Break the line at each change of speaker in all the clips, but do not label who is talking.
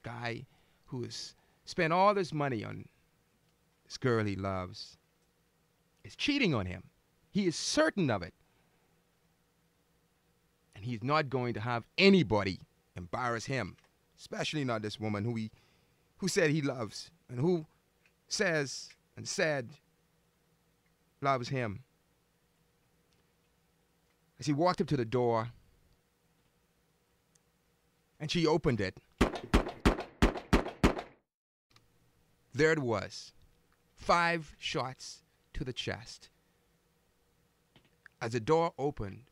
guy who has spent all this money on this girl he loves is cheating on him. He is certain of it. And he's not going to have anybody embarrass him, especially not this woman who said he loves and who says and said loves him. As he walked up to the door and she opened it, there it was, 5 shots to the chest. As the door opened,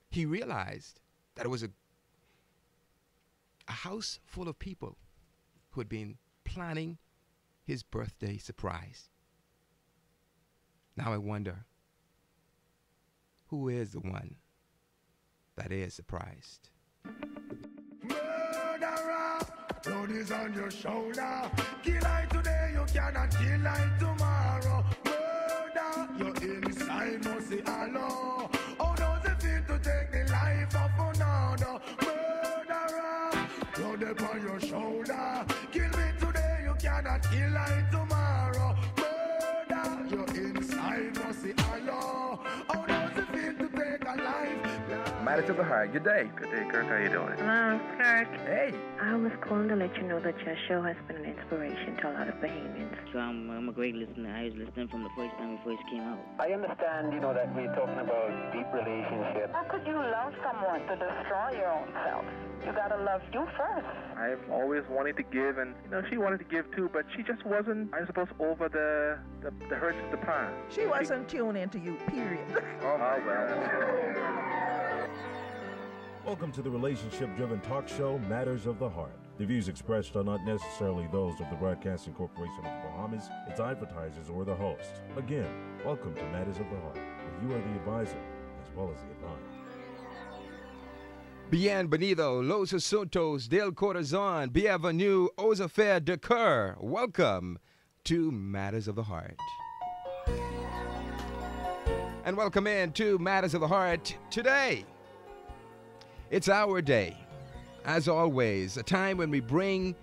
he realized that it was a house full of people who had been planning his birthday surprise. Now I wonder, who is the one that is surprised?
Murderer, blood is on your shoulder. Kill I today, you cannot kill I tomorrow. Murder, your inside must say hello. How does it feel to take the life of another? Murderer, blood upon your shoulder. Kill me today, you cannot kill I tomorrow. Murder, your inside must say hello. How does it feel to take a life?
Matters of the Heart, good day.
Good day, Kirk. How you doing?
Hello, Kirk.
Hey.
I was calling to let you know that your show has been an inspiration to a lot of Bahamians.
So I'm a great listener. I was listening from the first time it first came out.
I understand, that we're talking about deep relationships.
How could you love someone to destroy your own self? You gotta love you first.
I've always wanted to give, and she wanted to give too, but she just wasn't, I suppose, over the hurts of the past.
She wasn't tuned into you, period.
Oh, well.
Welcome to the relationship-driven talk show, Matters of the Heart. The views expressed are not necessarily those of the Broadcasting Corporation of the Bahamas, its advertisers, or the host. Again, welcome to Matters of the Heart, where you are the advisor as well as the advised.
Bienvenido, los asuntos del corazón. Bienvenue aux affaires de cœur. Welcome to Matters of the Heart. And welcome in to Matters of the Heart today. It's our day. As always, a time when we bring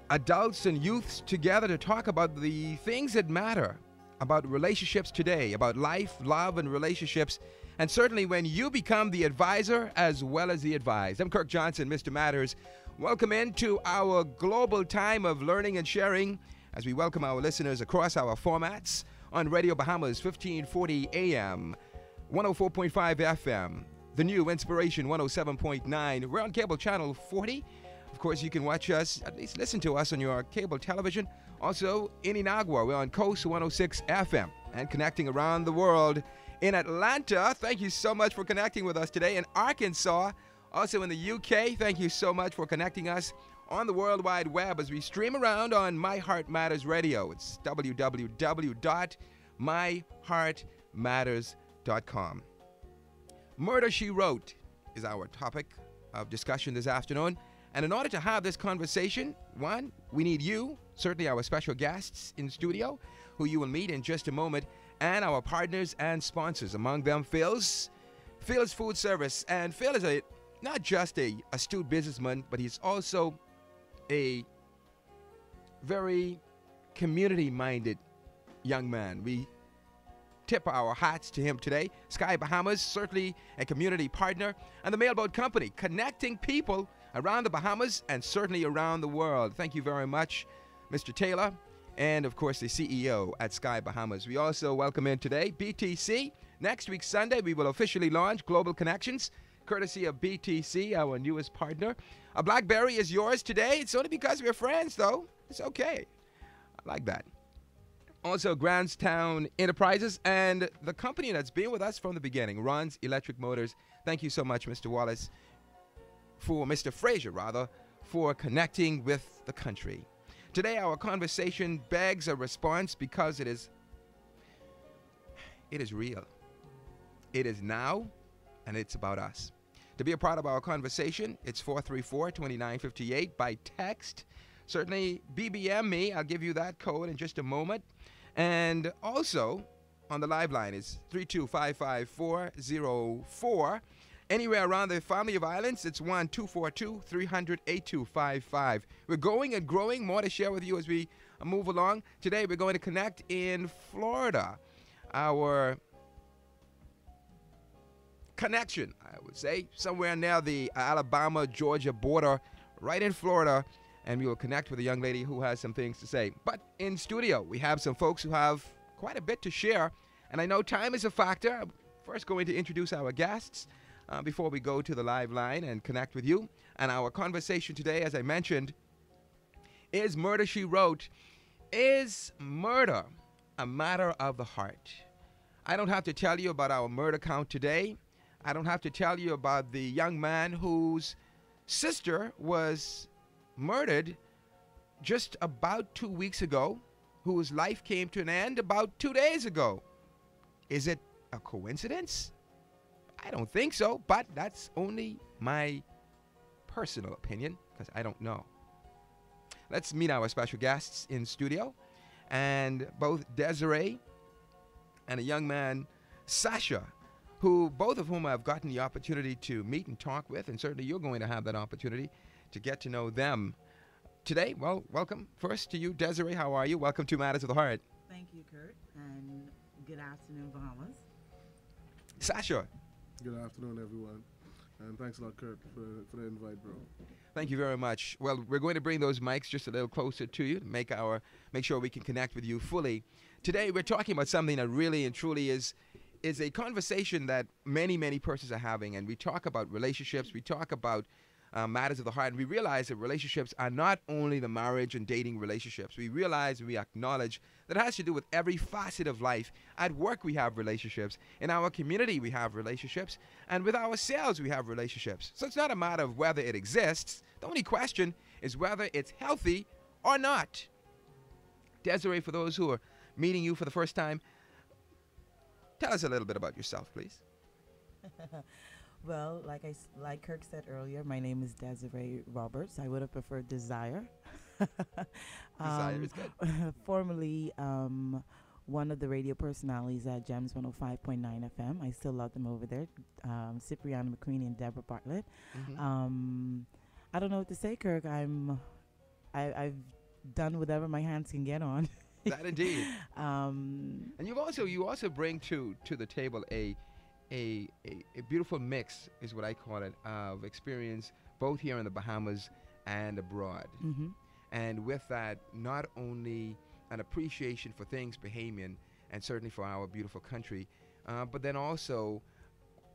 adults and youths together to talk about the things that matter, about relationships today, about life, love, and relationships, and certainly when you become the advisor as well as the advised. I'm Kirk Johnson, Mr. Matters. Welcome into our global time of learning and sharing as we welcome our listeners across our formats on Radio Bahamas 1540 AM, 104.5 FM, the new Inspiration 107.9. We're on cable channel 40. Of course, you can watch us, at least listen to us on your cable television. Also, in Inagua, we're on Coast 106 FM and connecting around the world. In Atlanta, thank you so much for connecting with us today. In Arkansas, also in the UK, thank you so much for connecting us on the World Wide Web as we stream around on My Heart Matters Radio. It's www.myheartmatters.com. Murder, She Wrote is our topic of discussion this afternoon. And in order to have this conversation, one, we need you, certainly our special guests in studio, who you will meet in just a moment, and our partners and sponsors, among them Phil's Food Service. And Phil is not just a astute businessman, but he's also a very community-minded young man. We tip our hats to him today. Sky Bahamas, certainly a community partner, and the Mailboat Company, connecting people around the Bahamas and certainly around the world. Thank you very much, Mr. Taylor, and of course the CEO at Sky Bahamas. We also welcome in today BTC. Next week, Sunday, we will officially launch Global Connections, courtesy of BTC, our newest partner. A BlackBerry is yours today. It's only because we're friends, though. It's okay. I like that. Also, Grandstown Enterprises and the company that's been with us from the beginning, Ron's Electric Motors. Thank you so much, Mr. Wallace, Mr. Frazier, for connecting with the country. Today, our conversation begs a response because it is real. It is now, and it's about us. To be a part of our conversation, it's 434-2958 by text. Certainly, BBM me. I'll give you that code in just a moment. And also, on the live line is 3255404. Anywhere around the family of islands, it's 1-242-300-8255. We're going and growing. More to share with you as we move along. Today, we're going to connect in Florida. Our connection, I would say, somewhere near the Alabama-Georgia border, right in Florida. And we will connect with a young lady who has some things to say. But in studio, we have some folks who have quite a bit to share. And I know time is a factor. I'm first going to introduce our guests before we go to the live line and connect with you. And our conversation today, as I mentioned, is Murder, She Wrote. Is murder a matter of the heart? I don't have to tell you about our murder count today. I don't have to tell you about the young man whose sister was murdered just about 2 weeks ago, whose life came to an end about 2 days ago. Is it a coincidence? I don't think so, but that's only my personal opinion because I don't know. Let's meet our special guests in studio, and both Desiree and a young man, Sasha, who both of whom I've gotten the opportunity to meet and talk with, and certainly you're going to have that opportunity to get to know them today. Well, welcome first to you, Desiree. How are you? Welcome to Matters of the Heart.
Thank you, Kurt, and good afternoon, Bahamas.
Sasha.
Good afternoon, everyone, and thanks a lot, Kurt, for the invite, bro.
Thank you very much. Well, we're going to bring those mics just a little closer to you to make sure we can connect with you fully. Today, we're talking about something that really and truly is a conversation that many, many persons are having, and we talk about relationships, we talk about matters of the heart, and we realize that relationships are not only the marriage and dating relationships. We realize, we acknowledge that it has to do with every facet of life. At work, we have relationships. In our community, we have relationships. And with ourselves, we have relationships. So it's not a matter of whether it exists. The only question is whether it's healthy or not. Desiree, for those who are meeting you for the first time, tell us a little bit about yourself, please.
Well, like Kirk said earlier, my name is Desiree Roberts. I would have preferred Desire.
Desire is good.
Formerly one of the radio personalities at Gems 105.9 FM. I still love them over there. Cipriana McQueen and Deborah Bartlett.
Mm-hmm.
I don't know what to say, Kirk. I've done whatever my hands can get on.
That indeed. And you also bring to the table a beautiful mix, is what I call it, of experience both here in the Bahamas and abroad.
Mm-hmm.
And with that, not only an appreciation for things Bahamian and certainly for our beautiful country, but then also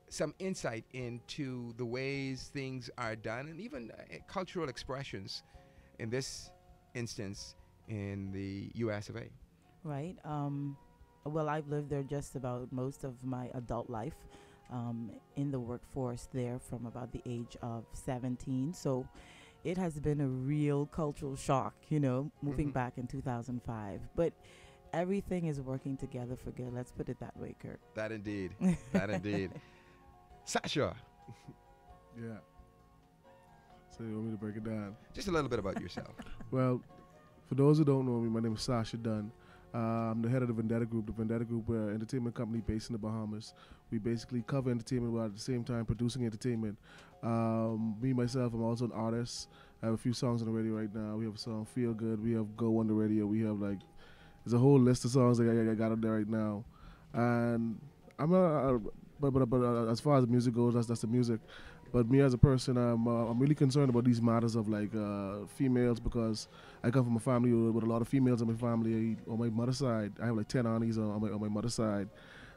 some insight into the ways things are done and even cultural expressions, in this instance, in the US of A.
Right. Well, I've lived there just about most of my adult life, in the workforce there from about the age of 17. So it has been a real cultural shock, moving back in 2005. But everything is working together for good. Let's put it that way, Kurt.
That indeed. That indeed. Sasha.
Yeah. So you want me to break it down?
Just a little bit about yourself.
Well, for those who don't know me, my name is Sasha Dunn. I'm the head of the Vendetta Group. The Vendetta Group, we're an entertainment company based in the Bahamas. We basically cover entertainment while at the same time producing entertainment. Me, myself, I'm also an artist. I have a few songs on the radio right now. We have a song, Feel Good. We have Go on the radio. We have, there's a whole list of songs that I got on there right now. And but as far as the music goes, that's the music. But me as a person, I'm really concerned about these matters of females, because I come from a family with a lot of females in my family. On my mother's side, I have 10 aunties on my mother's side.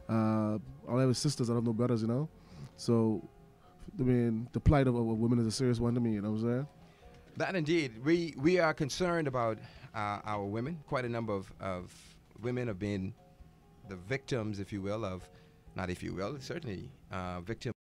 All I have is sisters. I have no brothers, So, I mean, the plight of women is a serious one to me. You know what I'm saying?
That indeed, we are concerned about our women. Quite a number of women have been the victims, if you will, certainly victims